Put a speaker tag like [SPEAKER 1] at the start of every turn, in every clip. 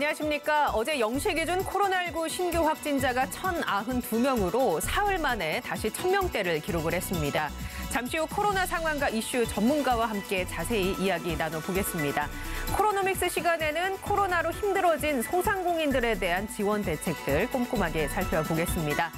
[SPEAKER 1] 안녕하십니까. 어제 0시 기준 코로나19 신규 확진자가 1,092명으로 사흘 만에 다시 1,000명대를 기록을 했습니다. 잠시 후 코로나 상황과 이슈 전문가와 함께 자세히 이야기 나눠보겠습니다. 코로노믹스 시간에는 코로나로 힘들어진 소상공인들에 대한 지원 대책들 꼼꼼하게 살펴보겠습니다.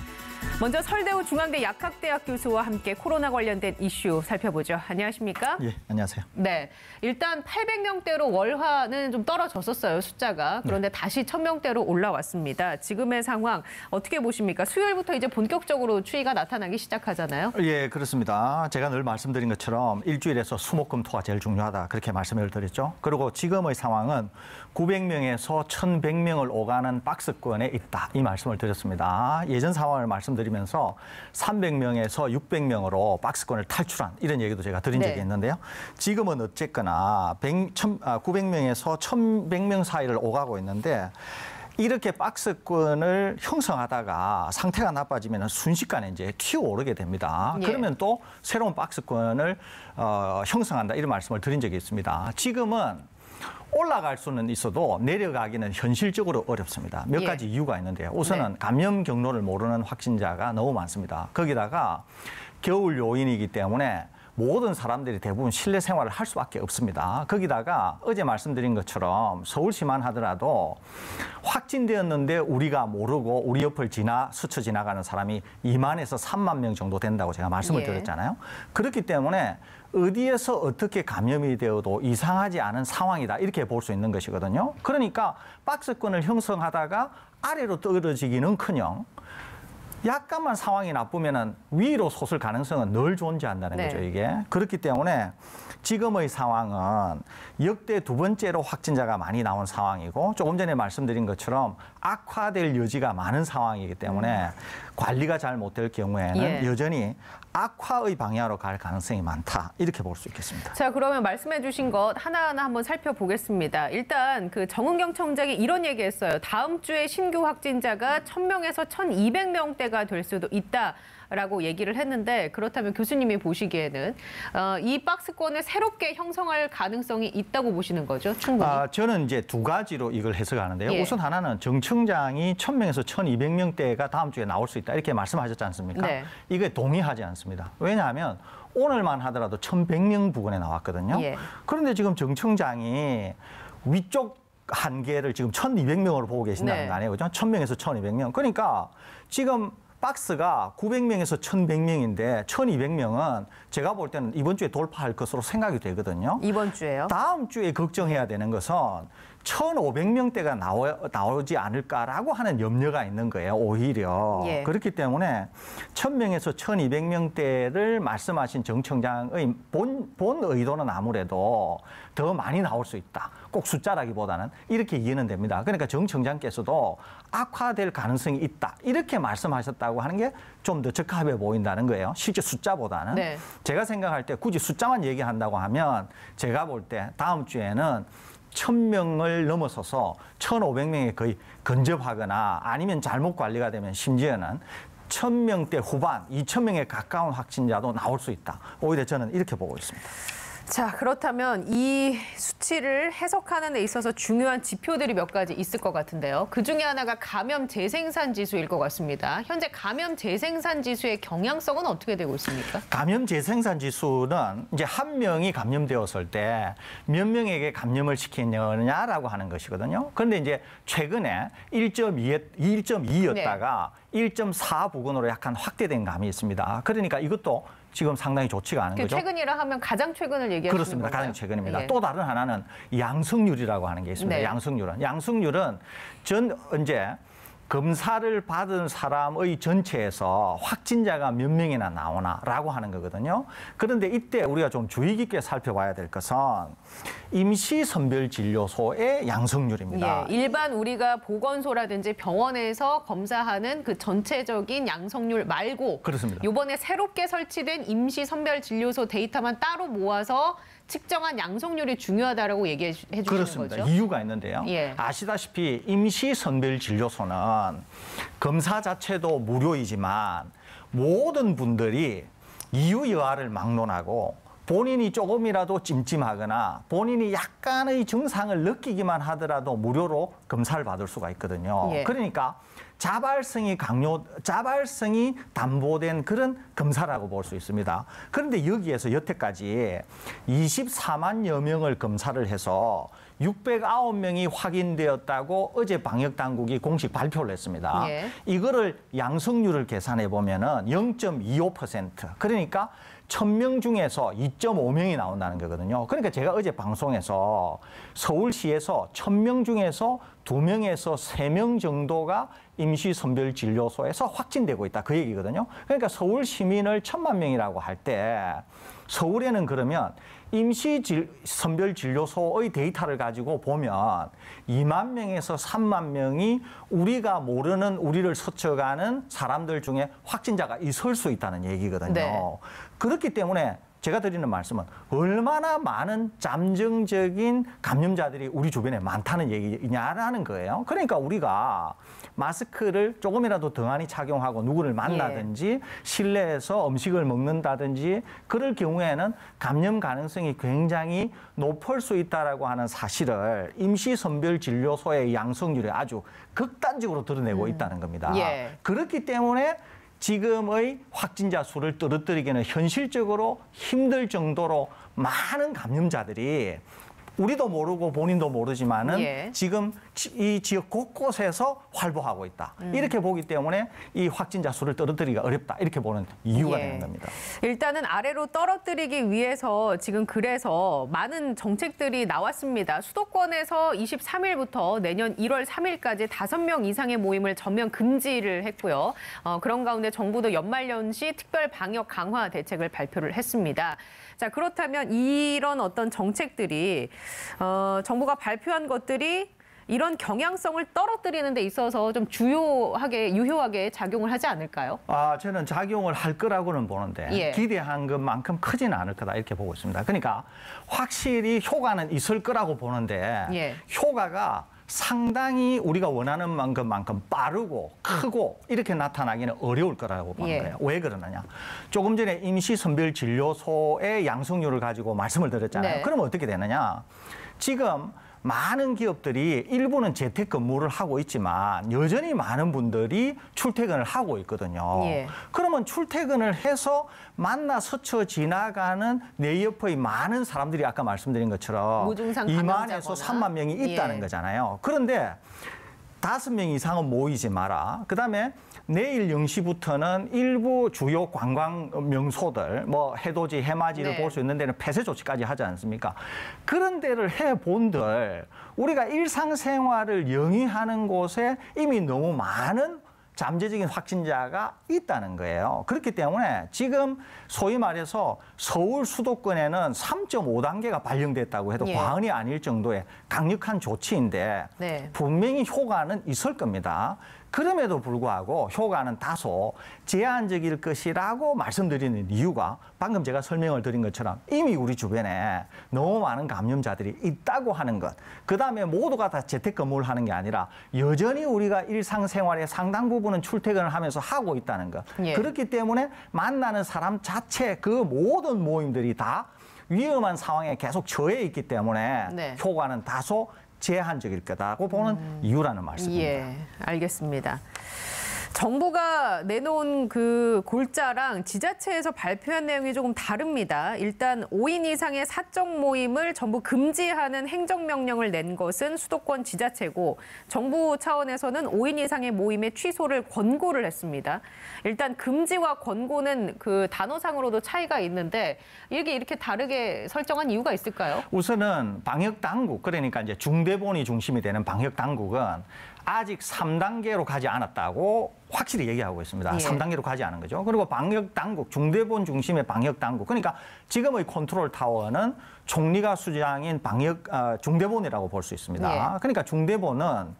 [SPEAKER 1] 먼저 설대우 중앙대 약학대학 교수와 함께 코로나 관련된 이슈 살펴보죠. 안녕하십니까?
[SPEAKER 2] 예, 안녕하세요.
[SPEAKER 1] 네, 일단 800명대로 월화는 좀 떨어졌었어요, 숫자가. 그런데 다시 1,000명대로 올라왔습니다. 지금의 상황 어떻게 보십니까? 수요일부터 이제 본격적으로 추이가 나타나기 시작하잖아요.
[SPEAKER 2] 예, 그렇습니다. 제가 늘 말씀드린 것처럼 일주일에서 수목금토가 제일 중요하다. 그렇게 말씀을 드렸죠. 그리고 지금의 상황은 900명에서 1,100명을 오가는 박스권에 있다. 이 말씀을 드렸습니다. 예전 상황을 말씀드리면서 300명에서 600명으로 박스권을 탈출한 이런 얘기도 제가 드린 적이 있는데요. 지금은 어쨌거나 900명에서 1,100명 사이를 오가고 있는데 이렇게 박스권을 형성하다가 상태가 나빠지면 순식간에 이제 튀어오르게 됩니다. 그러면 또 새로운 박스권을 형성한다 이런 말씀을 드린 적이 있습니다. 지금은 올라갈 수는 있어도 내려가기는 현실적으로 어렵습니다. 몇 가지 이유가 있는데요. 우선은 감염 경로를 모르는 확진자가 너무 많습니다. 거기다가 겨울 요인이기 때문에 모든 사람들이 대부분 실내 생활을 할 수밖에 없습니다. 거기다가 어제 말씀드린 것처럼 서울시만 하더라도 확진되었는데 우리가 모르고 우리 옆을 스쳐 지나가는 사람이 2만에서 3만 명 정도 된다고 제가 말씀을 드렸잖아요. 그렇기 때문에 어디에서 어떻게 감염이 되어도 이상하지 않은 상황이다 이렇게 볼 수 있는 것이거든요. 그러니까 박스권을 형성하다가 아래로 떨어지기는커녕 약간만 상황이 나쁘면은 위로 솟을 가능성은 늘 존재한다는 거죠, 이게. 그렇기 때문에 지금의 상황은 역대 두 번째로 확진자가 많이 나온 상황이고 조금 전에 말씀드린 것처럼 악화될 여지가 많은 상황이기 때문에 관리가 잘 못될 경우에는 여전히 악화의 방향으로 갈 가능성이 많다. 이렇게 볼 수 있겠습니다.
[SPEAKER 1] 자, 그러면 말씀해 주신 것 하나하나 한번 살펴보겠습니다. 일단 그 정은경 청장이 이런 얘기했어요. 다음 주에 신규 확진자가 1,000명에서 1,200명대가 될 수도 있다라고 얘기를 했는데 그렇다면 교수님이 보시기에는 이 박스권을 새롭게 형성할 가능성이 있다고 보시는 거죠? 충분히?
[SPEAKER 2] 저는 이제 두 가지로 이걸 해석하는데요. 우선 하나는 정 청장이 1,000명에서 1,200명대가 다음 주에 나올 수 있다. 이렇게 말씀하셨지 않습니까? 이게 동의하지 않습니다. 왜냐하면 오늘만 하더라도 1,100명 부근에 나왔거든요. 그런데 지금 정 청장이 위쪽 한계를 지금 1,200명으로 보고 계신다는 거 아니에요? 그죠? 1,000명에서 1,200명. 그러니까 지금 박스가 900명에서 1,100명인데 1,200명은 제가 볼 때는 이번 주에 돌파할 것으로 생각이 되거든요.
[SPEAKER 1] 이번 주에요?
[SPEAKER 2] 다음 주에 걱정해야 되는 것은 1,500명대가 나오지 않을까라고 하는 염려가 있는 거예요, 오히려. 그렇기 때문에 1,000명에서 1,200명대를 말씀하신 정 청장의 본 의도는 아무래도 더 많이 나올 수 있다. 꼭 숫자라기보다는 이렇게 이해는 됩니다. 그러니까 정 청장께서도 악화될 가능성이 있다. 이렇게 말씀하셨다고 하는 게 좀 더 적합해 보인다는 거예요. 실제 숫자보다는. 제가 생각할 때 굳이 숫자만 얘기한다고 하면 제가 볼 때 다음 주에는 1,000명을 넘어서서 1,500명에 거의 근접하거나 아니면 잘못 관리가 되면 심지어는 1,000명대 후반, 2,000명에 가까운 확진자도 나올 수 있다. 오히려 저는 이렇게 보고 있습니다.
[SPEAKER 1] 자, 그렇다면 이 수치를 해석하는 데 있어서 중요한 지표들이 몇 가지 있을 것 같은데요. 그중에 하나가 감염 재생산 지수일 것 같습니다. 현재 감염 재생산 지수의 경향성은 어떻게 되고 있습니까? 감염 재생산 지수는
[SPEAKER 2] 이제 한 명이 감염되었을 때 몇 명에게 감염을 시키느냐라고 하는 것이거든요. 그런데 이제 최근에 1.2였다가 1.4 부근으로 약간 확대된 감이 있습니다. 그러니까 이것도 지금 상당히 좋지가 않은 거죠.
[SPEAKER 1] 최근이라 하면 가장 최근을 얘기하시는
[SPEAKER 2] 그렇습니다.
[SPEAKER 1] 건가요?
[SPEAKER 2] 가장 최근입니다. 또 다른 하나는 양성률이라고 하는 게 있습니다. 양성률은 이제 검사를 받은 사람의 전체에서 확진자가 몇 명이나 나오나라고 하는 거거든요. 그런데 이때 우리가 좀 주의 깊게 살펴봐야 될 것은 임시선별진료소의 양성률입니다.
[SPEAKER 1] 일반 우리가 보건소라든지 병원에서 검사하는 그 전체적인 양성률 말고
[SPEAKER 2] 그렇습니다.
[SPEAKER 1] 이번에 새롭게 설치된 임시선별진료소 데이터만 따로 모아서 측정한 양성률이 중요하다라고 얘기해 주시는
[SPEAKER 2] 그렇습니다.
[SPEAKER 1] 거죠?
[SPEAKER 2] 이유가 있는데요. 아시다시피 임시선별진료소는 검사 자체도 무료이지만 모든 분들이 이유여하를 막론하고 본인이 조금이라도 찜찜하거나 본인이 약간의 증상을 느끼기만 하더라도 무료로 검사를 받을 수가 있거든요.
[SPEAKER 1] 예.
[SPEAKER 2] 그러니까 자발성이 담보된 그런 검사라고 볼 수 있습니다. 그런데 여기에서 여태까지 24만여 명을 검사를 해서 609명이 확인되었다고 어제 방역당국이 공식 발표를 했습니다.
[SPEAKER 1] 예.
[SPEAKER 2] 이거를 양성률을 계산해 보면은 0.25%. 그러니까 1000명 중에서 2.5명이 나온다는 거거든요. 그러니까 제가 어제 방송에서 서울시에서 1000명 중에서 2명에서 3명 정도가 임시선별진료소에서 확진되고 있다. 그 얘기거든요. 그러니까 서울 시민을 1000만 명이라고 할 때 서울에는 그러면 임시선별진료소의 데이터를 가지고 보면 2만 명에서 3만 명이 우리가 모르는 우리를 스쳐가는 사람들 중에 확진자가 있을 수 있다는 얘기거든요.
[SPEAKER 1] 네.
[SPEAKER 2] 그렇기 때문에 제가 드리는 말씀은 얼마나 많은 잠정적인 감염자들이 우리 주변에 많다는 얘기냐라는 거예요. 그러니까 우리가 마스크를 조금이라도 더 많이 착용하고 누구를 만나든지 실내에서 음식을 먹는다든지 그럴 경우에는 감염 가능성이 굉장히 높을 수 있다라고 하는 사실을 임시선별진료소의 양성률이 아주 극단적으로 드러내고 있다는 겁니다.
[SPEAKER 1] 예.
[SPEAKER 2] 그렇기 때문에 지금의 확진자 수를 떨어뜨리기는 현실적으로 힘들 정도로 많은 감염자들이 우리도 모르고 본인도 모르지만은
[SPEAKER 1] 예.
[SPEAKER 2] 지금 이 지역 곳곳에서 활보하고 있다. 이렇게 보기 때문에 이 확진자 수를 떨어뜨리기가 어렵다. 이렇게 보는 이유가
[SPEAKER 1] 예.
[SPEAKER 2] 되는 겁니다.
[SPEAKER 1] 일단은 아래로 떨어뜨리기 위해서 지금 그래서 많은 정책들이 나왔습니다. 수도권에서 23일부터 내년 1월 3일까지 5명 이상의 모임을 전면 금지를 했고요. 그런 가운데 정부도 연말연시 특별 방역 강화 대책을 발표를 했습니다. 자, 그렇다면 이런 어떤 정책들이 정부가 발표한 것들이 이런 경향성을 떨어뜨리는 데 있어서 좀 유효하게 작용을 하지 않을까요?
[SPEAKER 2] 저는 작용을 할 거라고는 보는데
[SPEAKER 1] 예.
[SPEAKER 2] 기대한 것만큼 크지는 않을 거다 이렇게 보고 있습니다. 그러니까 확실히 효과는 있을 거라고 보는데
[SPEAKER 1] 예.
[SPEAKER 2] 효과가 상당히 우리가 원하는 만큼만큼 빠르고 크고 이렇게 나타나기는 어려울 거라고 보는
[SPEAKER 1] 예.
[SPEAKER 2] 거예요. 왜 그러느냐? 조금 전에 임시선별진료소의 양성률을 가지고 말씀을 드렸잖아요.
[SPEAKER 1] 네.
[SPEAKER 2] 그럼 어떻게 되느냐? 지금 많은 기업들이 일부는 재택근무를 하고 있지만 여전히 많은 분들이 출퇴근을 하고 있거든요.
[SPEAKER 1] 예.
[SPEAKER 2] 그러면 출퇴근을 해서 만나 스쳐 지나가는 내 옆의 많은 사람들이 아까 말씀드린 것처럼
[SPEAKER 1] 무증상
[SPEAKER 2] 2만에서
[SPEAKER 1] 감염자거나.
[SPEAKER 2] 3만 명이 있다는
[SPEAKER 1] 예.
[SPEAKER 2] 거잖아요. 그런데 5명 이상은 모이지 마라. 그다음에 내일 0시부터는 일부 주요 관광 명소들, 뭐 해돋이, 해맞이를
[SPEAKER 1] 네.
[SPEAKER 2] 볼 수 있는 데는 폐쇄 조치까지 하지 않습니까? 그런 데를 해본들 우리가 일상생활을 영위하는 곳에 이미 너무 많은 잠재적인 확진자가 있다는 거예요. 그렇기 때문에 지금 소위 말해서 서울 수도권에는 3.5단계가 발령됐다고 해도
[SPEAKER 1] 예.
[SPEAKER 2] 과언이 아닐 정도의 강력한 조치인데
[SPEAKER 1] 네.
[SPEAKER 2] 분명히 효과는 있을 겁니다. 그럼에도 불구하고 효과는 다소 제한적일 것이라고 말씀드리는 이유가 방금 제가 설명을 드린 것처럼 이미 우리 주변에 너무 많은 감염자들이 있다고 하는 것. 그다음에 모두가 다 재택근무를 하는 게 아니라 여전히 우리가 일상생활의 상당 부분은 출퇴근을 하면서 하고 있다는 것.
[SPEAKER 1] 예.
[SPEAKER 2] 그렇기 때문에 만나는 사람 자체 그 모든 모임들이 다 위험한 상황에 계속 처해 있기 때문에
[SPEAKER 1] 네.
[SPEAKER 2] 효과는 다소 제한적일 거다고 보는 이유라는 말씀입니다.
[SPEAKER 1] 예, 알겠습니다. 정부가 내놓은 그 골자랑 지자체에서 발표한 내용이 조금 다릅니다. 일단 5인 이상의 사적 모임을 전부 금지하는 행정명령을 낸 것은 수도권 지자체고 정부 차원에서는 5인 이상의 모임의 취소를 권고를 했습니다. 일단 금지와 권고는 그 단어상으로도 차이가 있는데 이게 이렇게 다르게 설정한 이유가 있을까요?
[SPEAKER 2] 우선은 방역당국, 그러니까 이제 중대본이 중심이 되는 방역당국은 아직 3단계로 가지 않았다고 확실히 얘기하고 있습니다.
[SPEAKER 1] 예.
[SPEAKER 2] 3단계로 가지 않은 거죠. 그리고 방역당국, 중대본 중심의 방역당국. 그러니까 지금의 컨트롤 타워는 총리가 수장인 중대본이라고 볼 수 있습니다.
[SPEAKER 1] 예.
[SPEAKER 2] 그러니까 중대본은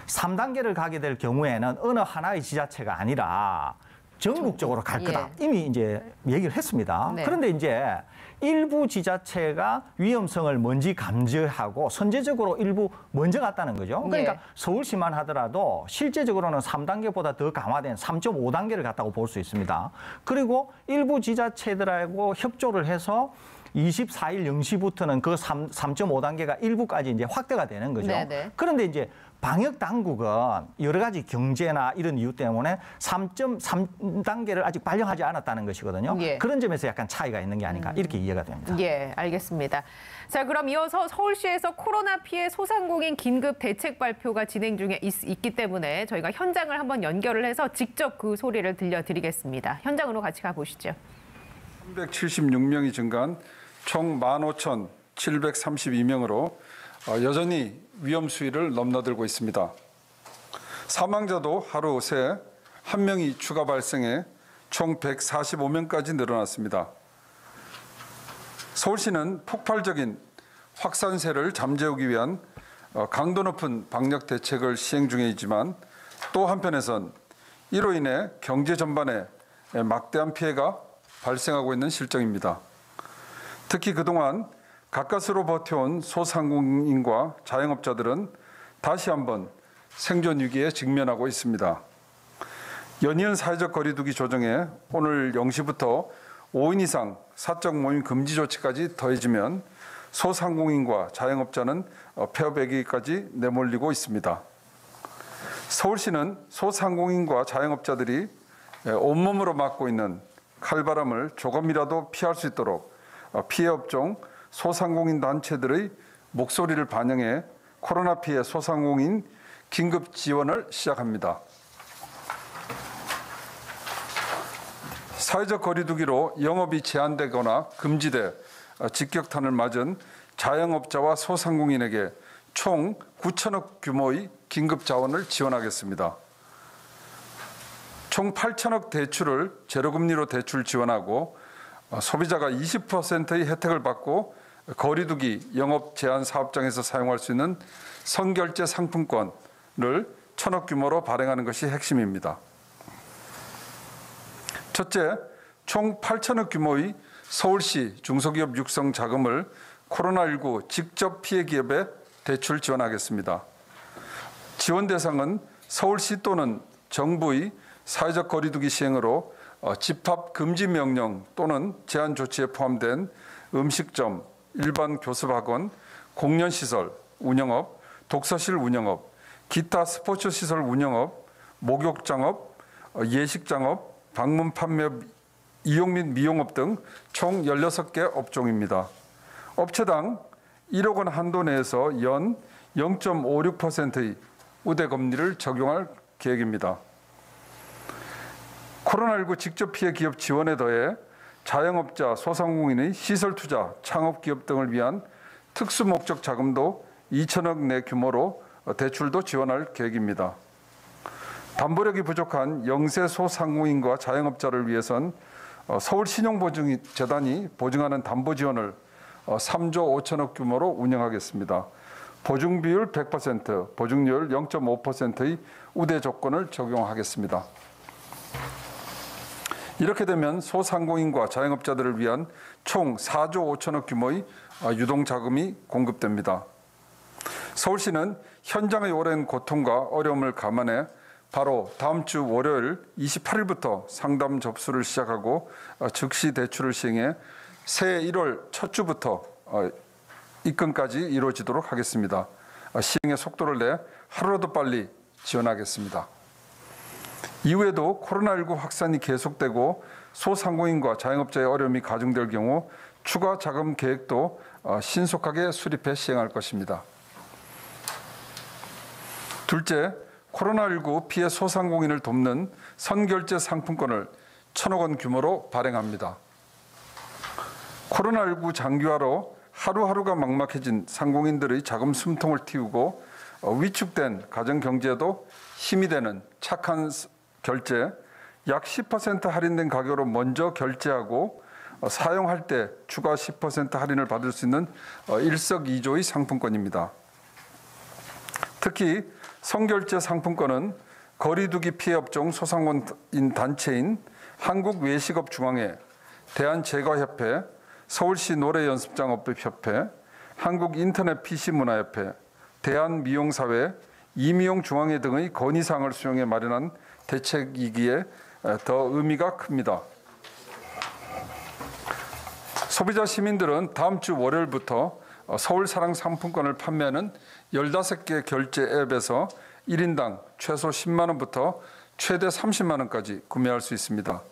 [SPEAKER 2] 3단계를 가게 될 경우에는 어느 하나의 지자체가 아니라 전국적으로 갈 거다.
[SPEAKER 1] 예.
[SPEAKER 2] 이미 이제 얘기를 했습니다.
[SPEAKER 1] 네.
[SPEAKER 2] 그런데 이제 일부 지자체가 위험성을 먼저 감지하고 선제적으로 일부 먼저 갔다는 거죠. 그러니까
[SPEAKER 1] 예.
[SPEAKER 2] 서울시만 하더라도 실제적으로는 3단계보다 더 강화된 3.5단계를 갔다고 볼 수 있습니다. 그리고 일부 지자체들하고 협조를 해서 24일 0시부터는 그 3.5단계가 일부까지 이제 확대가 되는 거죠.
[SPEAKER 1] 네네.
[SPEAKER 2] 그런데 이제 방역 당국은 여러 가지 경제나 이런 이유 때문에 3.3단계를 아직 발령하지 않았다는 것이거든요.
[SPEAKER 1] 예.
[SPEAKER 2] 그런 점에서 약간 차이가 있는 게 아닌가 이렇게 이해가 됩니다.
[SPEAKER 1] 예, 알겠습니다. 자, 그럼 이어서 서울시에서 코로나 피해 소상공인 긴급 대책 발표가 진행 중에 있기 때문에 저희가 현장을 한번 연결을 해서 직접 그 소리를 들려드리겠습니다. 현장으로 같이 가보시죠.
[SPEAKER 3] 376명이 증가한 총 15,732명으로 여전히 위험 수위를 넘나들고 있습니다. 사망자도 하루 새 1명이 추가 발생해 총 145명까지 늘어났습니다. 서울시는 폭발적인 확산세를 잠재우기 위한 강도 높은 방역 대책을 시행 중에 있지만 또 한편에선 이로 인해 경제 전반에 막대한 피해가 발생하고 있는 실정입니다. 특히 그동안 가까스로 버텨온 소상공인과 자영업자들은 다시 한번 생존 위기에 직면하고 있습니다. 연이은 사회적 거리두기 조정에 오늘 0시부터 5인 이상 사적 모임 금지 조치까지 더해지면 소상공인과 자영업자는 폐업위기까지 내몰리고 있습니다. 서울시는 소상공인과 자영업자들이 온몸으로 맞고 있는 칼바람을 조금이라도 피할 수 있도록 피해 업종 소상공인 단체들의 목소리를 반영해 코로나 피해 소상공인 긴급 지원을 시작합니다. 사회적 거리두기로 영업이 제한되거나 금지돼 직격탄을 맞은 자영업자와 소상공인에게 총 9천억 규모의 긴급 자원을 지원하겠습니다. 총 8천억 대출을 제로금리로 대출 지원하고 소비자가 20%의 혜택을 받고 거리두기 영업 제한 사업장에서 사용할 수 있는 선결제 상품권을 1천억 규모로 발행하는 것이 핵심입니다. 첫째, 총 8천억 규모의 서울시 중소기업 육성 자금을 코로나19 직접 피해 기업에 대출 지원하겠습니다. 지원 대상은 서울시 또는 정부의 사회적 거리두기 시행으로 집합 금지 명령 또는 제한 조치에 포함된 음식점, 일반 교습학원, 공연시설 운영업, 독서실 운영업, 기타 스포츠시설 운영업, 목욕장업, 예식장업, 방문 판매, 이용 및 미용업 등 총 16개 업종입니다. 업체당 1억 원 한도 내에서 연 0.56%의 우대 금리를 적용할 계획입니다. 코로나19 직접 피해 기업 지원에 더해 자영업자, 소상공인의 시설 투자, 창업 기업 등을 위한 특수 목적 자금도 2천억 내 규모로 대출도 지원할 계획입니다. 담보력이 부족한 영세 소상공인과 자영업자를 위해선 서울신용보증재단이 보증하는 담보 지원을 3조 5천억 규모로 운영하겠습니다. 보증비율 100%, 보증료율 0.5%의 우대 조건을 적용하겠습니다. 이렇게 되면 소상공인과 자영업자들을 위한 총 4조 5천억 규모의 유동자금이 공급됩니다. 서울시는 현장의 오랜 고통과 어려움을 감안해 바로 다음 주 월요일 28일부터 상담 접수를 시작하고 즉시 대출을 시행해 새해 1월 첫 주부터 입금까지 이루어지도록 하겠습니다. 시행의 속도를 내 하루라도 빨리 지원하겠습니다. 이후에도 코로나19 확산이 계속되고 소상공인과 자영업자의 어려움이 가중될 경우 추가 자금 계획도 신속하게 수립해 시행할 것입니다. 둘째, 코로나19 피해 소상공인을 돕는 선결제 상품권을 1천억 원 규모로 발행합니다. 코로나19 장기화로 하루하루가 막막해진 상공인들의 자금 숨통을 틔우고 위축된 가정경제에도 힘이 되는 착한 결제, 약 10% 할인된 가격으로 먼저 결제하고 사용할 때 추가 10% 할인을 받을 수 있는 일석이조의 상품권입니다. 특히 선결제 상품권은 거리두기 피해 업종 소상공인 단체인 한국외식업중앙회, 대한제과협회, 서울시 노래연습장업협회, 한국인터넷 PC문화협회, 대한미용사회, 이미용중앙회 등의 건의사항을 수용해 마련한 대책이기에 더 의미가 큽니다. 소비자 시민들은 다음 주 월요일부터 서울사랑 상품권을 판매하는 15개 결제 앱에서 1인당 최소 10만 원부터 최대 30만 원까지 구매할 수 있습니다.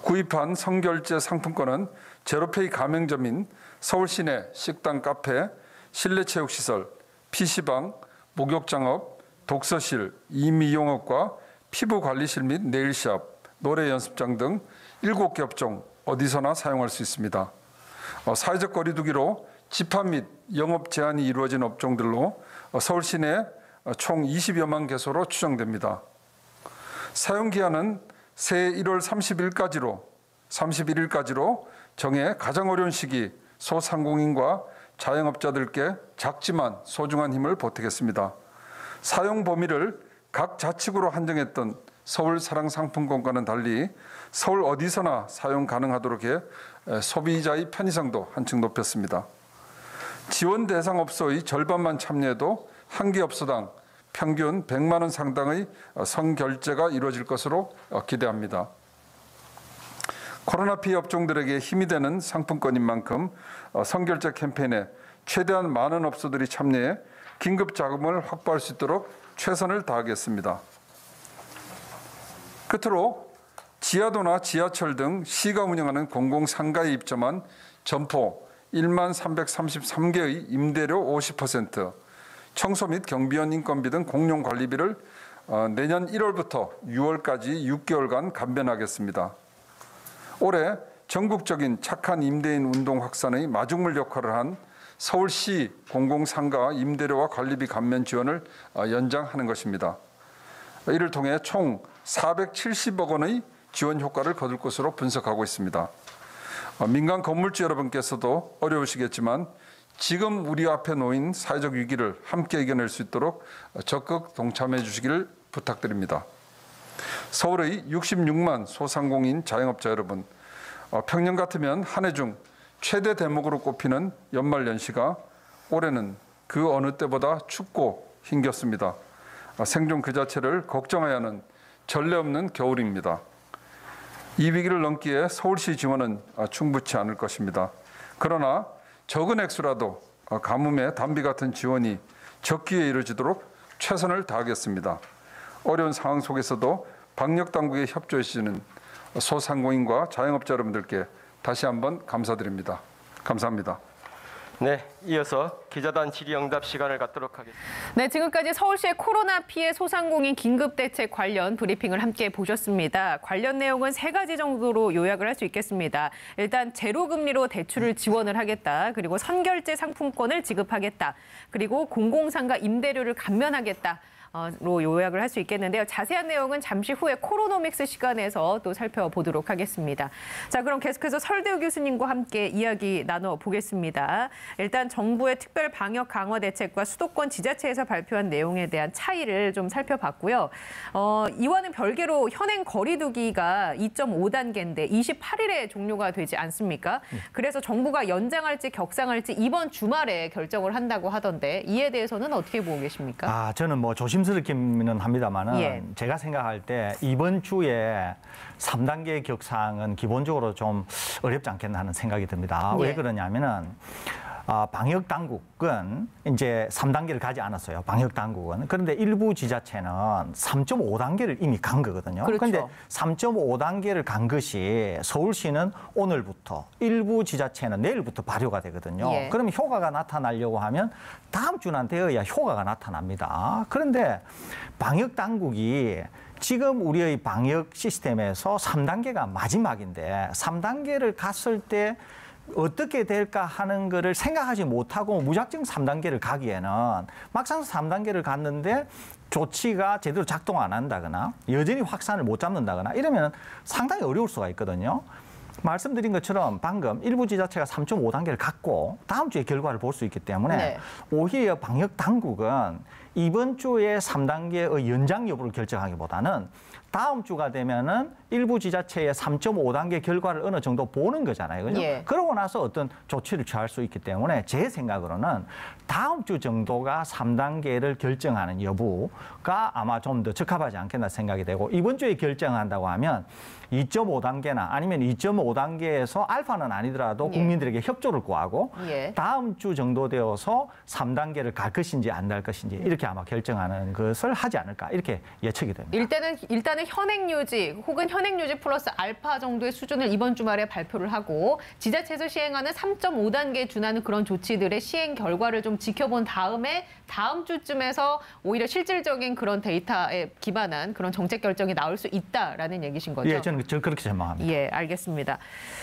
[SPEAKER 3] 구입한 선결제 상품권은 제로페이 가맹점인 서울시내 식당, 카페, 실내체육시설, PC방, 목욕장업, 독서실, 이미용업과 피부관리실 및 네일샵, 노래연습장 등 7개 업종 어디서나 사용할 수 있습니다. 사회적 거리 두기로 집합 및 영업 제한이 이루어진 업종들로 서울 시내 총 20여만 개소로 추정됩니다. 사용 기한은 새해 1월 31일까지로 정해 가장 어려운 시기 소상공인과 자영업자들께 작지만 소중한 힘을 보태겠습니다. 사용 범위를 각 자치구로 한정했던 서울 사랑 상품권과는 달리 서울 어디서나 사용 가능하도록 해 소비자의 편의성도 한층 높였습니다. 지원 대상 업소의 절반만 참여해도 한 개 업소당 평균 100만 원 상당의 선결제가 이루어질 것으로 기대합니다. 코로나 피해 업종들에게 힘이 되는 상품권인 만큼 선결제 캠페인에 최대한 많은 업소들이 참여해 긴급 자금을 확보할 수 있도록 최선을 다하겠습니다. 끝으로 지하도나 지하철 등 시가 운영하는 공공상가에 입점한 점포 1만 333개의 임대료 50%, 청소 및 경비원 인건비 등 공용 관리비를 내년 1월부터 6월까지 6개월간 감면하겠습니다. 올해 전국적인 착한 임대인 운동 확산의 마중물 역할을 한 서울시 공공상가 임대료와 관리비 감면 지원을 연장하는 것입니다. 이를 통해 총 470억 원의 지원 효과를 거둘 것으로 분석하고 있습니다. 민간 건물주 여러분께서도 어려우시겠지만 지금 우리 앞에 놓인 사회적 위기를 함께 이겨낼 수 있도록 적극 동참해 주시기를 부탁드립니다. 서울의 66만 소상공인 자영업자 여러분, 평년 같으면 한 해 중 최대 대목으로 꼽히는 연말연시가 올해는 그 어느 때보다 춥고 힘겹습니다. 생존 그 자체를 걱정해야 하는 전례 없는 겨울입니다. 이 위기를 넘기에 서울시 지원은 충분치 않을 것입니다. 그러나 적은 액수라도 가뭄에 담비 같은 지원이 적기에 이루어지도록 최선을 다하겠습니다. 어려운 상황 속에서도 방역당국에 협조해 주시는 소상공인과 자영업자 여러분들께 다시 한번 감사드립니다. 감사합니다.
[SPEAKER 4] 네, 이어서 기자단 질의응답 시간을 갖도록 하겠습니다.
[SPEAKER 1] 네, 지금까지 서울시의 코로나 피해 소상공인 긴급대책 관련 브리핑을 함께 보셨습니다. 관련 내용은 3가지 정도로 요약을 할 수 있겠습니다. 일단 제로금리로 대출을 지원을 하겠다. 그리고 선결제 상품권을 지급하겠다. 그리고 공공상가 임대료를 감면하겠다. 로 요약을 할 수 있겠는데요. 자세한 내용은 잠시 후에 코로노믹스 시간에서 또 살펴보도록 하겠습니다. 자, 그럼 계속해서 설대우 교수님과 함께 이야기 나눠보겠습니다. 일단 정부의 특별 방역 강화 대책과 수도권 지자체에서 발표한 내용에 대한 차이를 좀 살펴봤고요. 이와는 별개로 현행 거리두기가 2.5단계인데 28일에 종료가 되지 않습니까? 그래서 정부가 연장할지 격상할지 이번 주말에 결정을 한다고 하던데 이에 대해서는 어떻게 보고 계십니까?
[SPEAKER 2] 저는 뭐 조심스럽기는 합니다만은
[SPEAKER 1] 예.
[SPEAKER 2] 제가 생각할 때 이번 주에 3단계 격상은 기본적으로 좀 어렵지 않겠나 하는 생각이 듭니다.
[SPEAKER 1] 예.
[SPEAKER 2] 왜 그러냐면은 방역 당국은 이제 3단계를 가지 않았어요. 방역 당국은. 그런데 일부 지자체는 3.5단계를 이미 간 거거든요.
[SPEAKER 1] 그렇죠.
[SPEAKER 2] 그런데 3.5단계를 간 것이 서울시는 오늘부터, 일부 지자체는 내일부터 발효가 되거든요.
[SPEAKER 1] 예.
[SPEAKER 2] 그러면 효과가 나타나려고 하면 다음 주는 되어야 효과가 나타납니다. 그런데 방역 당국이 지금 우리의 방역 시스템에서 3단계가 마지막인데 3단계를 갔을 때 어떻게 될까 하는 거를 생각하지 못하고 무작정 3단계를 가기에는 막상 3단계를 갔는데 조치가 제대로 작동 안 한다거나 여전히 확산을 못 잡는다거나 이러면 상당히 어려울 수가 있거든요. 말씀드린 것처럼 방금 일부 지자체가 3.5단계를 갔고 다음 주에 결과를 볼 수 있기 때문에
[SPEAKER 1] 네.
[SPEAKER 2] 오히려 방역 당국은 이번 주에 3단계의 연장 여부를 결정하기보다는 다음 주가 되면은 일부 지자체의 3.5단계 결과를 어느 정도 보는 거잖아요. 그죠?
[SPEAKER 1] 예.
[SPEAKER 2] 그러고 나서 어떤 조치를 취할 수 있기 때문에 제 생각으로는 다음 주 정도가 3단계를 결정하는 여부가 아마 좀 더 적합하지 않겠나 생각이 되고, 이번 주에 결정한다고 하면 2.5단계나 아니면 2.5단계에서 알파는 아니더라도 국민들에게 협조를 구하고
[SPEAKER 1] 예.
[SPEAKER 2] 다음 주 정도 되어서 3단계를 갈 것인지 안 갈 것인지 이렇게 아마 결정하는 것을 하지 않을까 이렇게 예측이 됩니다.
[SPEAKER 1] 일단은 현행 유지 혹은 현행 유지 플러스 알파 정도의 수준을 이번 주말에 발표를 하고 지자체에서 시행하는 3.5단계에 준하는 그런 조치들의 시행 결과를 좀 지켜본 다음에 다음 주쯤에서 오히려 실질적인 그런 데이터에 기반한 그런 정책 결정이 나올 수 있다라는 얘기신 거죠?
[SPEAKER 2] 예, 저는 그렇게 전망합니다.
[SPEAKER 1] 예, 알겠습니다.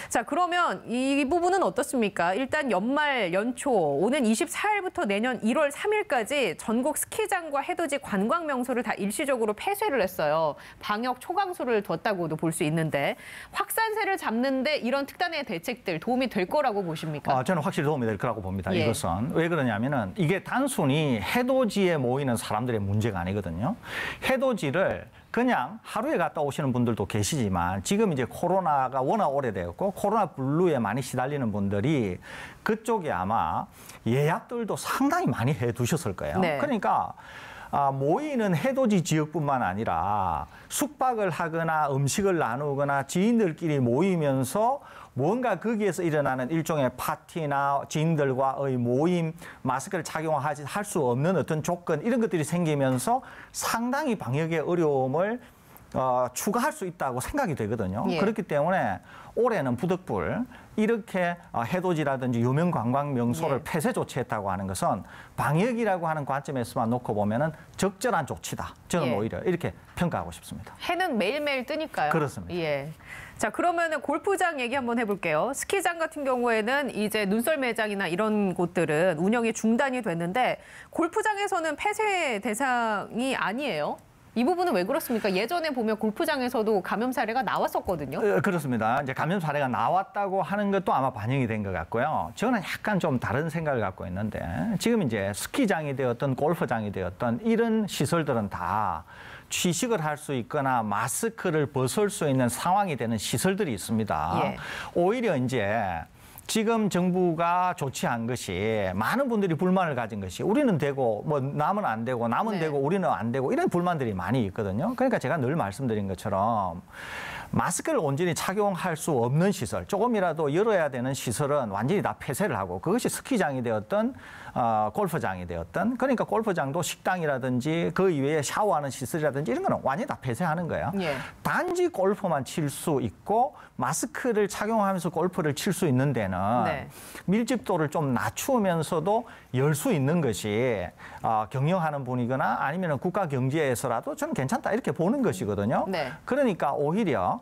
[SPEAKER 1] 자, 그러면 이 부분은 어떻습니까? 일단 연말 연초 오는 24일부터 내년 1월 3일까지 전국 스키장과 해돋이 관광 명소를 다 일시적으로 폐쇄를 했어요. 방역 초강수를 뒀다고도 볼 수 있는데 확산세를 잡는데 이런 특단의 대책들 도움이 될 거라고 보십니까?
[SPEAKER 2] 저는 확실히 도움이 될 거라고 봅니다.
[SPEAKER 1] 예.
[SPEAKER 2] 이것은 왜 그러냐면은 이게 단순히 해돋이에 모이는 사람들의 문제가 아니거든요. 해돋이를 그냥 하루에 갔다 오시는 분들도 계시지만 지금 이제 코로나가 워낙 오래되었고 코로나 블루에 많이 시달리는 분들이 그쪽에 아마 예약들도 상당히 많이 해 두셨을 거예요.
[SPEAKER 1] 네.
[SPEAKER 2] 그러니까 모이는 해돋이 지역뿐만 아니라 숙박을 하거나 음식을 나누거나 지인들끼리 모이면서 뭔가 거기에서 일어나는 일종의 파티나 지인들과의 모임, 마스크를 착용할 수 없는 어떤 조건 이런 것들이 생기면서 상당히 방역의 어려움을 추가할 수 있다고 생각이 되거든요.
[SPEAKER 1] 예.
[SPEAKER 2] 그렇기 때문에 올해는 부득불 이렇게 해돋이라든지 유명 관광 명소를 폐쇄 조치했다고 하는 것은 방역이라고 하는 관점에서만 놓고 보면은 적절한 조치다. 저는 오히려 이렇게 평가하고 싶습니다.
[SPEAKER 1] 해는 매일매일 뜨니까요.
[SPEAKER 2] 그렇습니다.
[SPEAKER 1] 예. 자, 그러면은 골프장 얘기 한번 해볼게요. 스키장 같은 경우에는 이제 눈썰 매장이나 이런 곳들은 운영이 중단이 됐는데 골프장에서는 폐쇄 대상이 아니에요. 이 부분은 왜 그렇습니까? 예전에 보면 골프장에서도 감염 사례가 나왔었거든요.
[SPEAKER 2] 그렇습니다. 이제 감염 사례가 나왔다고 하는 것도 아마 반영이 된 것 같고요. 저는 약간 좀 다른 생각을 갖고 있는데 지금 이제 스키장이 되었던 골프장이 되었던 이런 시설들은 다 취식을 할 수 있거나 마스크를 벗을 수 있는 상황이 되는 시설들이 있습니다.
[SPEAKER 1] 예.
[SPEAKER 2] 오히려 이제 지금 정부가 조치한 것이 많은 분들이 불만을 가진 것이 우리는 되고 뭐 남은 안 되고 남은
[SPEAKER 1] 네.
[SPEAKER 2] 되고 우리는 안 되고 이런 불만들이 많이 있거든요. 그러니까 제가 늘 말씀드린 것처럼 마스크를 온전히 착용할 수 없는 시설, 조금이라도 열어야 되는 시설은 완전히 다 폐쇄를 하고 그것이 스키장이 되었던 골프장이 되었던 그러니까 골프장도 식당이라든지 그 이외에 샤워하는 시설이라든지 이런 거는 완전히 다 폐쇄하는 거예요.
[SPEAKER 1] 예.
[SPEAKER 2] 단지 골프만 칠 수 있고 마스크를 착용하면서 골프를 칠 수 있는 데는
[SPEAKER 1] 네.
[SPEAKER 2] 밀집도를 좀 낮추면서도 열 수 있는 것이 경영하는 분이거나 아니면 국가 경제에서라도 저는 괜찮다 이렇게 보는 것이거든요.
[SPEAKER 1] 네.
[SPEAKER 2] 그러니까 오히려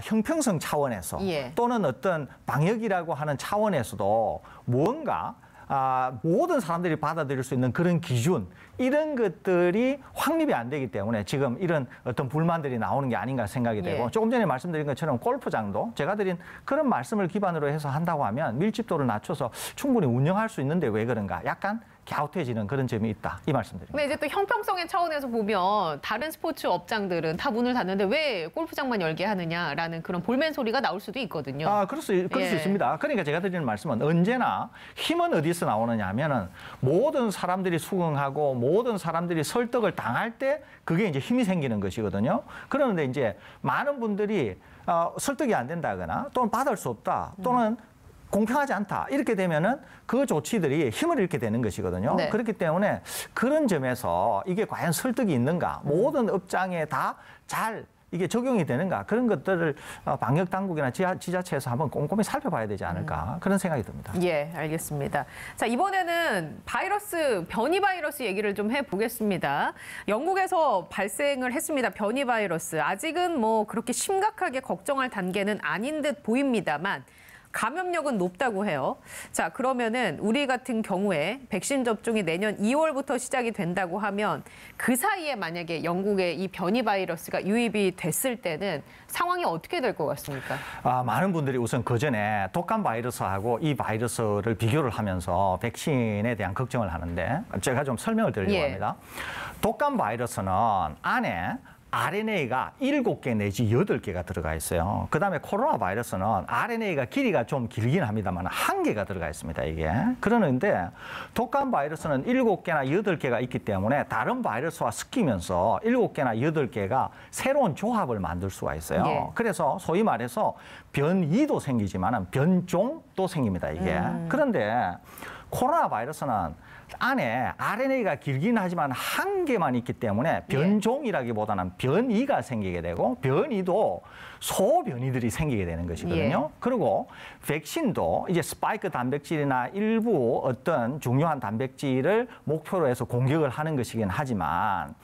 [SPEAKER 2] 형평성 차원에서
[SPEAKER 1] 예.
[SPEAKER 2] 또는 어떤 방역이라고 하는 차원에서도 무언가 모든 사람들이 받아들일 수 있는 그런 기준 이런 것들이 확립이 안 되기 때문에 지금 이런 어떤 불만들이 나오는 게 아닌가 생각이 되고
[SPEAKER 1] 예.
[SPEAKER 2] 조금 전에 말씀드린 것처럼 골프장도 제가 드린 그런 말씀을 기반으로 해서 한다고 하면 밀집도를 낮춰서 충분히 운영할 수 있는데 왜 그런가 약간 갸웃해지는 그런 점이 있다 이 말씀드립니다.
[SPEAKER 1] 근데 이제 또 형평성의 차원에서 보면 다른 스포츠 업장들은 다 문을 닫는데 왜 골프장만 열게 하느냐라는 그런 볼멘 소리가 나올 수도 있거든요.
[SPEAKER 2] 그럴 수 있습니다. 그러니까 제가 드리는 말씀은 언제나 힘은 어디서 나오느냐 하면은 모든 사람들이 수긍하고 모든 사람들이 설득을 당할 때 그게 이제 힘이 생기는 것이거든요. 그런데 이제 많은 분들이 설득이 안 된다거나 또는 받을 수 없다 또는 공평하지 않다. 이렇게 되면은 그 조치들이 힘을 잃게 되는 것이거든요.
[SPEAKER 1] 네.
[SPEAKER 2] 그렇기 때문에 그런 점에서 이게 과연 설득이 있는가? 모든 업장에 다 잘 이게 적용이 되는가? 그런 것들을 방역 당국이나 지자체에서 한번 꼼꼼히 살펴봐야 되지 않을까? 그런 생각이 듭니다.
[SPEAKER 1] 예, 알겠습니다. 자, 이번에는 변이 바이러스 얘기를 좀 해보겠습니다. 영국에서 발생을 했습니다. 변이 바이러스. 아직은 뭐 그렇게 심각하게 걱정할 단계는 아닌 듯 보입니다만 감염력은 높다고 해요. 자, 그러면은 우리 같은 경우에 백신 접종이 내년 2월부터 시작이 된다고 하면 그 사이에 만약에 영국의 이 변이 바이러스가 유입이 됐을 때는 상황이 어떻게 될 것 같습니까?
[SPEAKER 2] 많은 분들이 우선 그전에 독감 바이러스하고 이 바이러스를 비교를 하면서 백신에 대한 걱정을 하는데 제가 좀 설명을 드리려고 합니다. 독감 바이러스는 안에 RNA가 7개 내지 8개가 들어가 있어요. 그다음에 코로나 바이러스는 RNA가 길이가 좀 길긴 합니다만 1개가 들어가 있습니다, 이게. 그러는데 독감 바이러스는 7개나 8개가 있기 때문에 다른 바이러스와 섞이면서 7개나 8개가 새로운 조합을 만들 수가 있어요. 그래서 소위 말해서 변이도 생기지만 변종도 생깁니다, 이게. 그런데 코로나 바이러스는 안에 RNA가 길긴 하지만 1개만 있기 때문에 변종이라기보다는 변이가 생기게 되고 변이도 소변이들이 생기게 되는 것이거든요. 그리고 백신도 이제 스파이크 단백질이나 일부 어떤 중요한 단백질을 목표로 해서 공격을 하는 것이긴 하지만